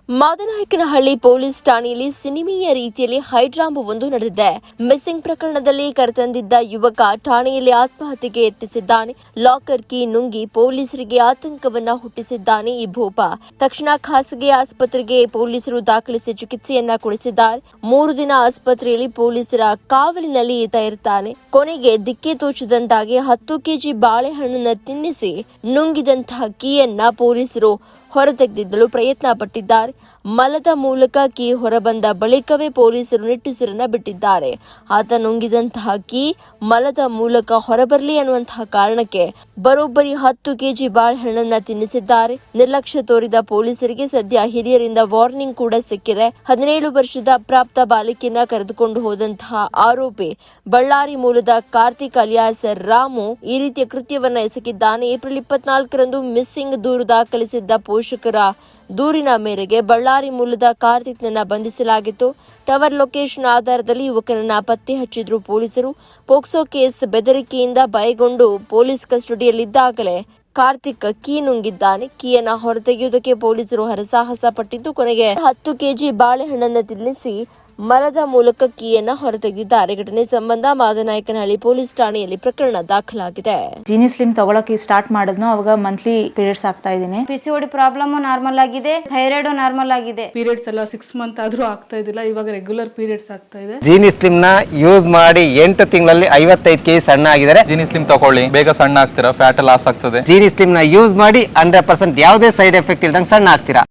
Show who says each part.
Speaker 1: Madanayakanahalli police ಠಾಣೆಯಲ್ಲಿ ಸಿನಿಮೀಯ ರೀತಿಯಲ್ಲಿ ಹೈಡ್ರಾಮವೊಂದು ನಡೆದಿದೆ. ಮಿಸ್ಸಿಂಗ್ ಪ್ರಕರಣದಲ್ಲಿ ಕರೆತಂದಿದ್ದ ಯುವಕ ಠಾಣೆಯಲ್ಲಿ ಆತ್ಮಹತ್ಯೆಗೆ ಯತ್ನಿಸಿದ್ದಾನೆ. ಲಾಕರ್ ಕೀ ನುಂಗಿ ಪೊಲೀಸರಿಗೆ ಆತಂಕವನ್ನ ಹುಟ್ಟಿಸಿದ್ದಾನೆ ಈ ಭೂಪ. ತಕ್ಷಣ ಖಾಸಗಿ ಆಸ್ಪತ್ರೆಗೆ ಪೊಲೀಸರು ದಾಖಲಿಸಿ ಚಿಕಿತ್ಸೆಯನ್ನ ಕೊಡಿಸಿದ್ದಾರೆ. 3 ದಿನ ಆಸ್ಪತ್ರೆಯಲ್ಲಿ ಪೊಲೀಸರ ಕಾವಲಿನಲ್ಲಿ ಈತ ಇರ್ತಾನೆ. ಕೊನೆಗೆ ದಿಕ್ಕೇ ತೋಚದಂತಾಗಿ 10 ಕೆಜಿ ಬಾಳೆಹಣ್ಣನ್ನು ತಿನ್ನಿಸಿ ನುಂಗಿದಂತಹ ಕೀಯನ್ನ ಪೊಲೀಸರು ಹೊರತೆಗೆದಿದ್ದಲು ಪ್ರಯತ್ನ ಪಟ್ಟಿದ್ದಾರೆ. ಮಲದ ಮೂಲಕ ಕೀ ಹೊರಬಂದ ಬಳಿಕವೇ ಪೊಲೀಸರು ನಿಟ್ಟುಸಿರನ್ನ ಬಿಟ್ಟಿದ್ದಾರೆ. ಆತ ನುಂಗಿದಂತಹ ಕೀ ಮಲದ ಮೂಲಕ ಹೊರಬರಲಿ ಅನ್ನುವಂತಹ ಕಾರಣಕ್ಕೆ ಬರೋಬ್ಬರಿ 10 ಕೆಜಿ ಬಾಳೆಹಣ್ಣನ್ನ ತಿನ್ನಿಸಿದ್ದಾರೆ. ನಿರ್ಲಕ್ಷ್ಯ ತೋರಿದ ಪೊಲೀಸರಿಗೆ ಸದ್ಯ ಹಿರಿಯರಿಂದ ವಾರ್ನಿಂಗ್ ಕೂಡ ಸಿಕ್ಕಿದೆ. 17 ವರ್ಷದ ಅಪ್ರಾಪ್ತ ಬಾಲಿಕೆಯನ್ನ ಕರೆದುಕೊಂಡು ಹೋದಂತಹ ಆರೋಪಿ ಬಳ್ಳಾರಿ ಮೂಲದ ಕಾರ್ತಿಕ್ ಅಲಿಯಾಸ್ ರಾಮು ಈ ರೀತಿಯ ಕೃತ್ಯವನ್ನ ಎಸಗಿದ್ದಾನೆ. ಏಪ್ರಿಲ್ 24ರಂದು ಮಿಸ್ಸಿಂಗ್ ದೂರು ದಾಖಲಿಸಿದ್ದ ಪೋಷಕರ ದೂರಿನ ಮೇರೆಗೆ ಬಳ್ಳಾರಿ ಮೂಲದ ಕಾರ್ತಿಕ್ನನ್ನ ಬಂಧಿಸಲಾಗಿತ್ತು. ಟವರ್ ಲೊಕೇಶನ್ ಆಧಾರದಲ್ಲಿ ಯುವಕನನ್ನ ಪತ್ತೆ ಹಚ್ಚಿದ್ರು ಪೊಲೀಸರು. ಪೋಕ್ಸೋ ಕೇಸ್ ಬೆದರಿಕೆಯಿಂದ ಭಯಗೊಂಡು ಪೊಲೀಸ್ ಕಸ್ಟಡಿಯಲ್ಲಿದ್ದಾಗಲೇ ಕಾರ್ತಿಕ್ ಕೀ ನುಂಗಿದ್ದಾನೆ. ಕೀಯನ್ನ ಹೊರತೆಗೆಯುವುದಕ್ಕೆ ಪೊಲೀಸರು ಹರಸಾಹಸ ಪಟ್ಟಿದ್ದು ಕೊನೆಗೆ 10 ಕೆಜಿ ಬಾಳೆಹಣ್ಣನ್ನು ತಿನ್ನಿಸಿ ಮರದ ಮೂಲಕ ಕೀಯನ್ನ ಹೊರತೆಗೆದಿದ್ದಾರೆ. ಘಟನೆ ಸಂಬಂಧ ಮಾದನಾಯಕನಹಳ್ಳಿ ಪೊಲೀಸ್ ಠಾಣೆಯಲ್ಲಿ ಪ್ರಕರಣ ದಾಖಲಾಗಿದೆ.
Speaker 2: ಜೀನಿ ಸ್ಲಿಮ್ ತಗೊಳಕ್ಕೆ ಸ್ಟಾರ್ಟ್ ಮಾಡಿದ್ನೋ ಅವಾಗ ಮಂತ್ಲಿ ಪೀರಿಯಡ್ಸ್ ಆಗ್ತಾ ಇದ್ದೀನಿ.
Speaker 3: PCOD ಪ್ರಾಬ್ಲಮ್ ನಾರ್ಮಲ್ ಆಗಿದೆ, ಥೈರಾಯ್ಡ್ ನಾರ್ಮಲ್ ಆಗಿದೆ.
Speaker 4: ಪೀರಿಯಡ್ಸ್ ಎಲ್ಲ 6 ಮಂತ್ ಆದ್ರೂ ಆಗ್ತಾ ಇದ್ದಿಲ್ಲ, ಇವಾಗ ರೆಗ್ಯುಲರ್ ಪೀರಿಯಡ್ಸ್ ಆಗ್ತಾ ಇದೆ.
Speaker 5: ಜೀನಿ ಸ್ಲಿಮ್ ನ ಯೂಸ್ ಮಾಡಿ 8 ತಿಂಗಳಲ್ಲಿ 55 ಕೆಜಿ ಸಣ್ಣ ಆಗಿದ್ದಾರೆ.
Speaker 6: ಜೀನಿ ಸ್ಲಿಮ್ ತಗೊಳ್ಳಿ, ಬೇಗ ಸಣ್ಣ ಆಗ್ತೀರಾ, ಫ್ಯಾಟ್ ಲಾಸ್ ಆಗ್ತದೆ.
Speaker 5: ಜೀನಿ ಸ್ಲಿಮ್ ನ ಯೂಸ್ ಮಾಡಿ 100% ಯಾವುದೇ ಸೈಡ್ ಎಫೆಕ್ಟ್ ಇಲ್ದಂಗೆ ಸಣ್ಣ ಆಗ್ತೀರಾ.